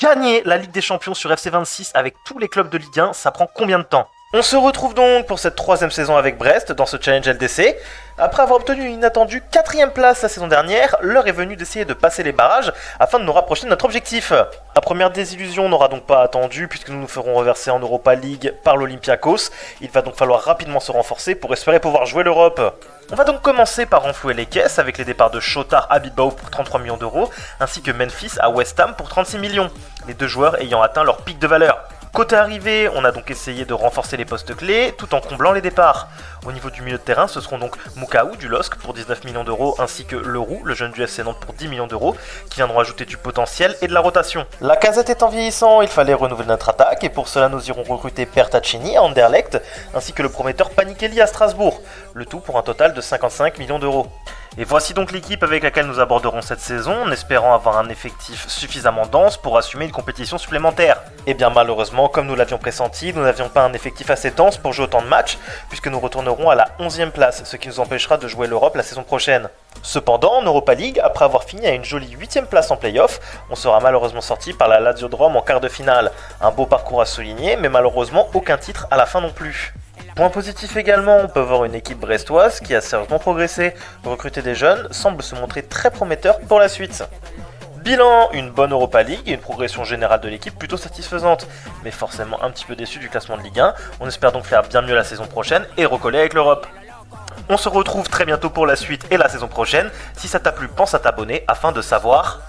Gagner la Ligue des Champions sur FC26 avec tous les clubs de Ligue 1, ça prend combien de temps? On se retrouve donc pour cette troisième saison avec Brest dans ce challenge LDC. Après avoir obtenu une inattendue 4ème place la saison dernière, l'heure est venue d'essayer de passer les barrages afin de nous rapprocher de notre objectif. La première désillusion n'aura donc pas attendu puisque nous nous ferons reverser en Europa League par l'Olympiakos. Il va donc falloir rapidement se renforcer pour espérer pouvoir jouer l'Europe. On va donc commencer par renflouer les caisses avec les départs de Shotar à Bilbao pour 33 millions d'euros ainsi que Memphis à West Ham pour 36 millions, les deux joueurs ayant atteint leur pic de valeur. Côté arrivée, on a donc essayé de renforcer les postes clés tout en comblant les départs. Au niveau du milieu de terrain, ce seront donc Mukaou du LOSC pour 19 millions d'euros ainsi que Leroux, le jeune du FC Nantes pour 10 millions d'euros, qui viendront ajouter du potentiel et de la rotation. La casette étant vieillissant, il fallait renouveler notre attaque et pour cela nous irons recruter Pertacini à Anderlecht ainsi que le prometteur Panikelli à Strasbourg, le tout pour un total de 55 millions d'euros. Et voici donc l'équipe avec laquelle nous aborderons cette saison, en espérant avoir un effectif suffisamment dense pour assumer une compétition supplémentaire. Et bien malheureusement, comme nous l'avions pressenti, nous n'avions pas un effectif assez dense pour jouer autant de matchs, puisque nous retournerons à la 11ème place, ce qui nous empêchera de jouer l'Europe la saison prochaine. Cependant, en Europa League, après avoir fini à une jolie 8ème place en play-off, on sera malheureusement sorti par la Lazio de Rome en quart de finale. Un beau parcours à souligner, mais malheureusement aucun titre à la fin non plus. Point positif également, on peut voir une équipe brestoise qui a sérieusement progressé, recruter des jeunes semble se montrer très prometteur pour la suite. Bilan, une bonne Europa League et une progression générale de l'équipe plutôt satisfaisante, mais forcément un petit peu déçu du classement de Ligue 1, on espère donc faire bien mieux la saison prochaine et recoller avec l'Europe. On se retrouve très bientôt pour la suite et la saison prochaine, si ça t'a plu pense à t'abonner afin de savoir